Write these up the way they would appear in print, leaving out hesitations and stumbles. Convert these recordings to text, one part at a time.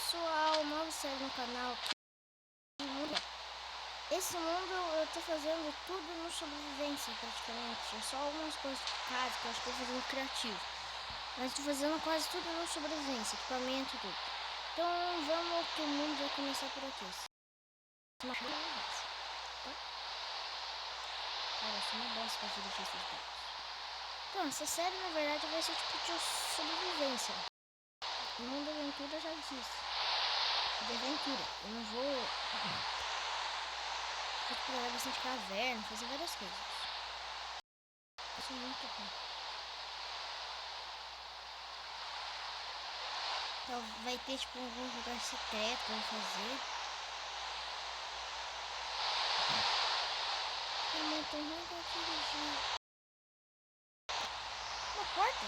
pessoal, nova série no canal. Esse mundo eu tô fazendo tudo no sobrevivência praticamente. É só algumas coisas de casa que eu acho que eu tô fazendo criativo. Mas tô fazendo quase tudo no sobrevivência, equipamento e tudo. Então vamos que o mundo vai começar por aqui. Cara, eu sou uma bosta pra dirigir esses dados. Então, essa série na verdade vai ser tipo de sobrevivência. O mundo da aventura já disse. De aventura. Eu não vou explorar bastante caverna, fazer várias coisas. Isso é muito bom. Então, vai ter tipo algum lugar secreto pra fazer. É muito ruim pra dirigir. Uma porta?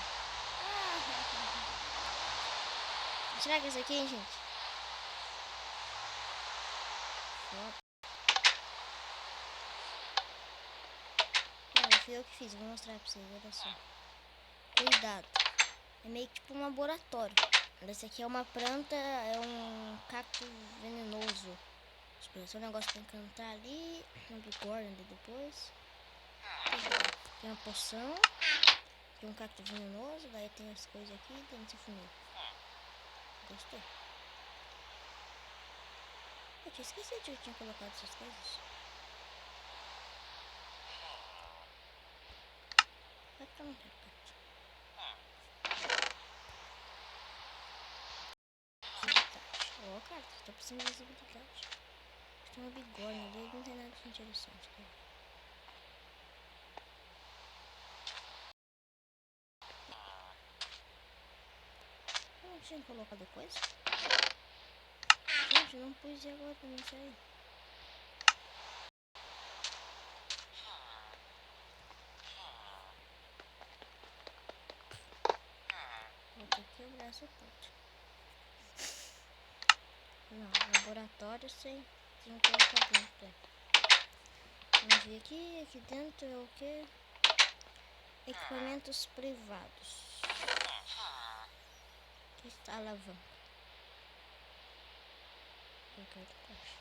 Será que é isso aqui, hein, gente? Cara, fui eu que fiz, vou mostrar pra vocês, olha só. Cuidado. É meio que tipo um laboratório. Esse aqui é uma planta, é um cacto venenoso. Esse negócio pra encantar ali. Um bigorna ali depois. Tem uma poção. Tem um cacto venenoso. Daí tem as coisas aqui. Tem esse funil. Gostei. Eu tinha esquecido que eu tinha colocado essas coisas. Vai pra onde, cacto? Ó, cara, tá precisando de visibilidade. Tem uma bigorna ali. Não tem nada de interessante, cara. Eu não tinha colocado coisa? Gente, eu não pus e agora pra mim sair. Vou ter que quebrar essa porta. Não, laboratório sem colocar dentro. Vamos ver aqui. Aqui dentro é o que? Equipamentos privados. Aqui está a alavanca. Eu quero caixa.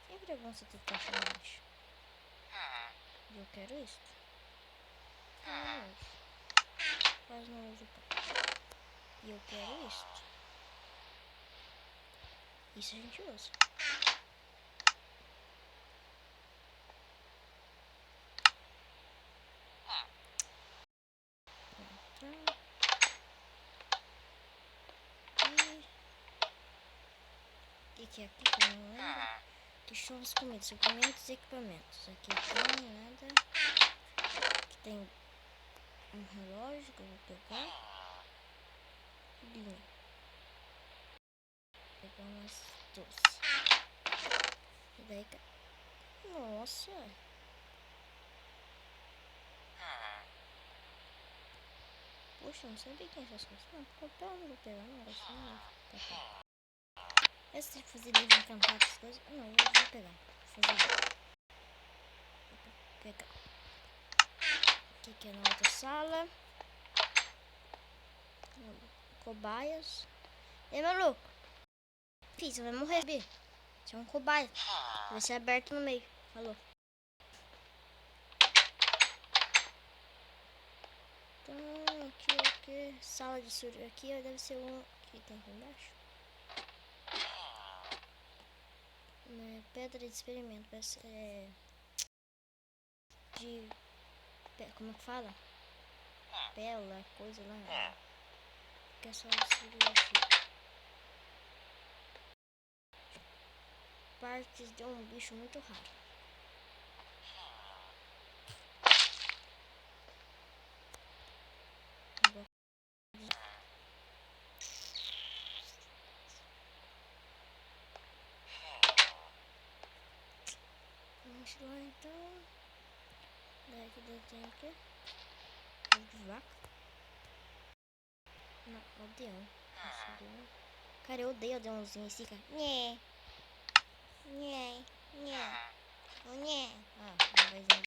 Sempre é bom você ter caixa embaixo. E eu quero isso. Eu não uso. Quase não uso caixa. E eu quero isso. Isso a gente usa. E que é aqui que eu não lembro. Que são as comidas, suprimentos e equipamentos. Aqui tem nada. Aqui tem um relógio que eu vou pegar. Linha. Vou pegar umas doces. E daí. Nossa! Poxa, não sabia que essas coisas. Não, papel eu não vou pegar, não gosto não. Papel. Esse tipo de fazer livro encantado, essas coisas. Não, eu vou pegar. Vou fazer. Vou pegar. Aqui que é na outra sala. Cobaias. Ei, maluco! Filho, você vai morrer, B. Você é um cobaia. Vai ser aberto no meio. Falou. Então, aqui é o que? Sala de surto. Aqui deve ser um. Aqui tem aqui embaixo. Pedra de experimento. De. Como é que fala? Pela, coisa lá. Que é só de surto. Partes de um bicho muito raro. Vamos lá então. Daí que tem o quê? De vaca. Não, aldeão. Cara, eu odeio aldeãozinho. Esse fica. Nhé. Nhé. Nhé. Nhé. Ah, não vai ver.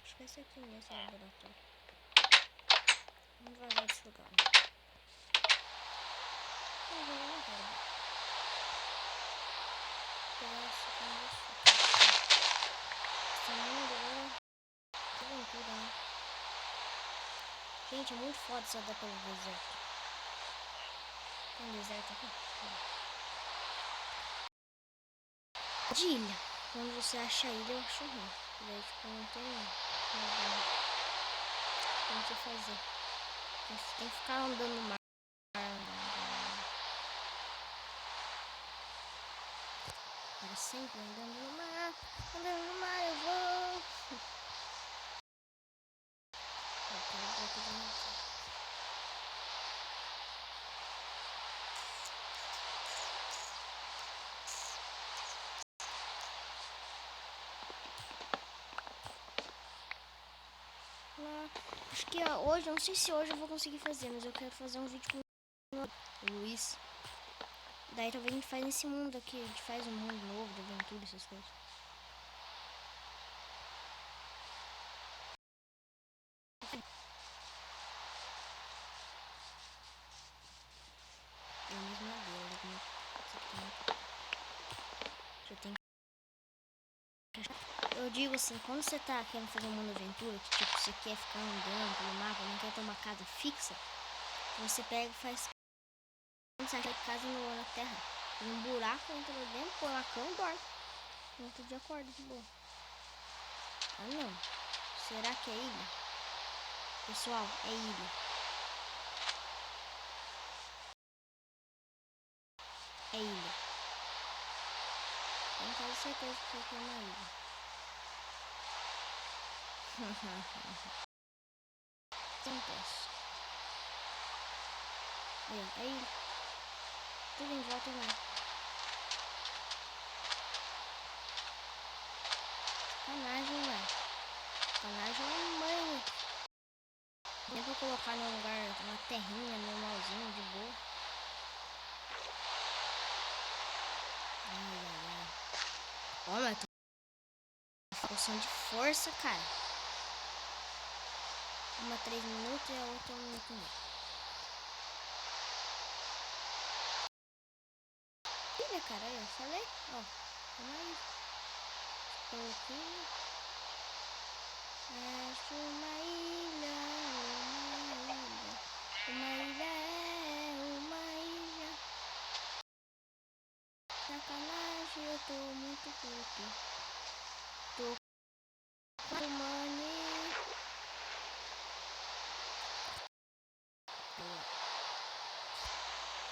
Acho que esse aqui nesse laboratório. Vamos vazar desse lugar. Gente, é muito foda se andar pelo deserto. Tem um deserto aqui? De ilha. Quando você acha a ilha, eu acho ruim. Daí, tipo, não tem nada. Tem que fazer. Tem que ficar andando no mar. Para sempre andando no mar. Andando no mar eu vou. Eu quero bloco de madeira. Acho que hoje, eu não sei se hoje eu vou conseguir fazer, mas eu quero fazer um vídeo com o Luiz. Daí talvez a gente faz nesse mundo aqui, a gente faz um mundo novo de aventura, essas coisas. É a mesma madeira, você tem que achar. Eu digo assim, quando você tá querendo fazer um mundo de aventura, que tipo, você quer ficar andando pelo mapa, não quer ter uma casa fixa, você pega e faz. Você acha casa na terra, tem um buraco, entra lá dentro, põe uma cama e dorme. No outro dia acorda de boa. Ah não, será que é ilha? Pessoal, é ilha. É ilha. Eu não tenho certeza que isso aqui é uma ilha. Acontece. É ilha. Tudo em volta lá. Sacanagem, velho. Sacanagem é uma mãe. Nem pra colocar num lugar, uma terrinha, normalzinho, de boa. Ai, ai, ai. Ó, mas tô poção de força, cara. Uma 3 minutos e a outra 1 minuto e meio. Ilha, cara, aí, eu falei. Ó, calma aí. Coloquei. Acho uma ilha, uma ilha é uma ilha. Sacanagem, eu tô muito puto. Tô com money.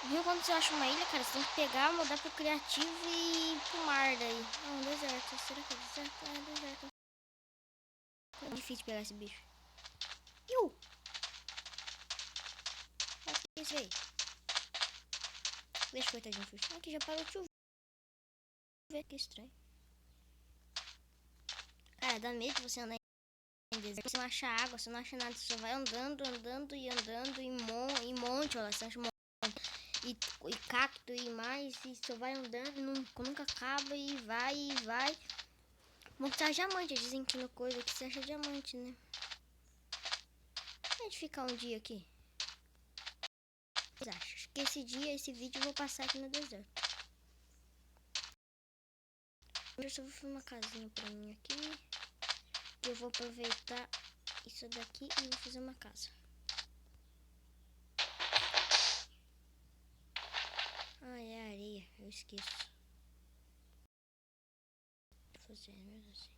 Viu quando você acha uma ilha, cara? Você tem que pegar, mudar pro criativo e ir pro mar daí. Ah, um deserto. Será que é deserto? É deserto. É difícil pegar esse bicho. Iu! Olha esse aí. Deixa o coitadinho fugir. Aqui já parou de chover. Que estranho. Cara, dá medo você andar em deserto. Você não acha água, você não acha nada. Você só vai andando, andando e andando em monte. Olha, você acha e cacto e mais. E só vai andando e nunca acaba e vai e vai. Montar diamante. Dizem que no coisa que você acha diamante, né? A gente ficar um dia aqui. Acho que esse vídeo eu vou passar aqui no deserto. Eu só vou fazer uma casinha pra mim aqui. Eu vou aproveitar isso daqui e vou fazer uma casa. Ai, é areia, eu esqueço. Vou fazer mesmo assim.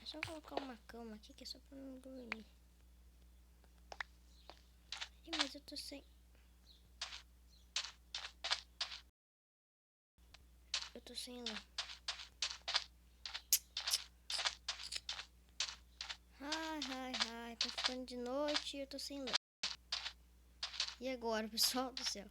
É só colocar uma cama aqui que é só pra não dormir. Ih, mas eu tô sem... Eu tô sem lã. Ai, tá ficando de noite e eu tô sem lã. E agora, pessoal do céu?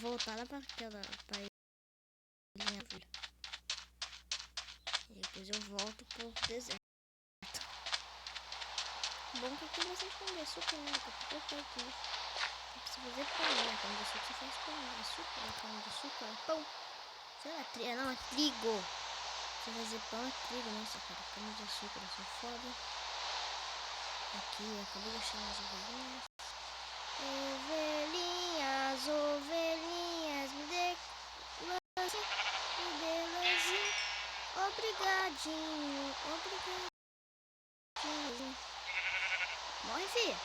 Vou voltar lá pra ilha. E depois eu volto pro deserto. Bom que aqui vocês vão ver açúcar, né? Tá tudo perfeito, né? Não precisa fazer pão, né? Pão de açúcar você faz pão, açúcar, pão de açúcar, pão. Sei lá, não, é trigo. Você vai fazer pão é trigo, nossa, cara. Cana de açúcar, eu sou foda. Aqui, eu acabei de achar umas ovelhinhas. Ovelhinhas, ovelhinhas, me dê lãzinha, me dê lãzinha. Obrigadinho, obrigadinho. Morre, filha.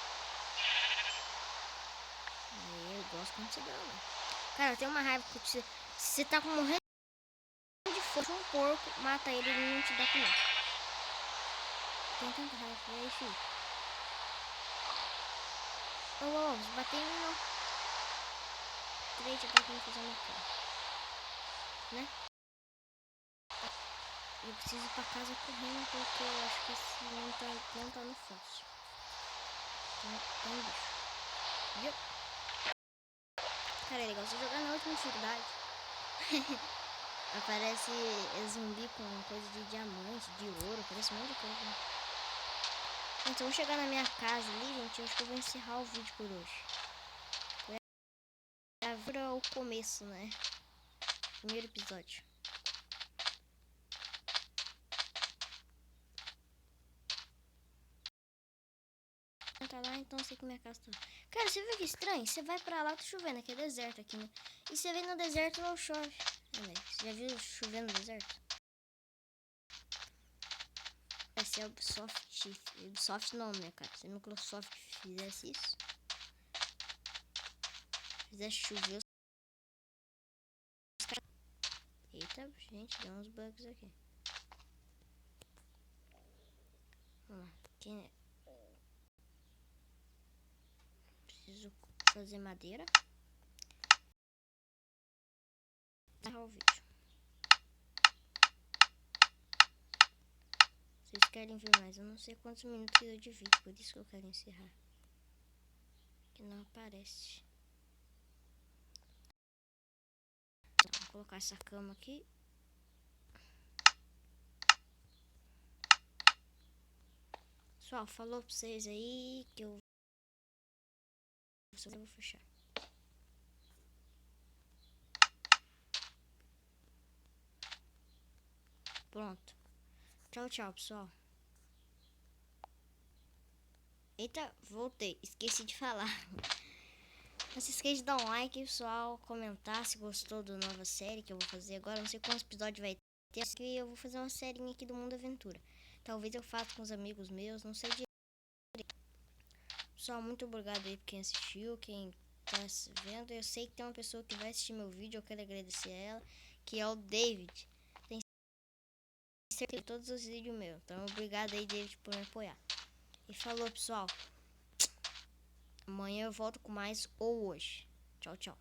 Eu gosto quando você dá, né? Cara, tem uma raiva que você tá morrendo de fome, um porco, mata ele e não te dá comida. Tem tanta raiva. E aí, filho? Ô, você bateu em mim, não. Três, eu tô tentando fazer uma cara. Né? Eu preciso ir pra casa correndo porque eu acho que esse não tá no fácil. Tem um bicho. Viu? Cara, é legal você jogar na última dificuldade. Aparece zumbi com coisa de diamante, de ouro, aparece um monte de coisa. Então, vamos chegar na minha casa ali, gente. Eu acho que eu vou encerrar o vídeo por hoje. Agora o começo, né? Primeiro episódio. Tá lá, então eu sei que minha casa tá. Cara, você viu que estranho? Você vai pra lá, tá chovendo, aqui é deserto aqui, né? E você vem no deserto, não chove. Você já viu chover no deserto? Se a Ubisoft não, né, cara? Se a Microsoft fizesse isso, fizesse chover os caras. Eita, gente, deu uns bugs aqui. Vamos lá. Preciso fazer madeira. Encerrar o vídeo. Vocês querem ver mais? Eu não sei quantos minutos deu de vídeo, por isso que eu quero encerrar. Que não aparece. Então, vou colocar essa cama aqui. Pessoal, falou pra vocês aí que eu vou fechar. Pronto. Tchau, tchau, pessoal. Eita, voltei. Esqueci de falar. Não se esqueça de dar um like, pessoal. Comentar se gostou da nova série que eu vou fazer agora. Não sei quantos episódios vai ter. Acho que eu vou fazer uma série aqui do Mundo Aventura. Talvez eu faça com os amigos meus. Não sei direito. Pessoal, muito obrigado aí por quem assistiu. Quem tá vendo. Eu sei que tem uma pessoa que vai assistir meu vídeo. Eu quero agradecer a ela. Que é o David. Tem certeza de todos os vídeos meus. Então, obrigado aí, David, por me apoiar. E falou, pessoal. Amanhã eu volto com mais ou hoje. Tchau, tchau.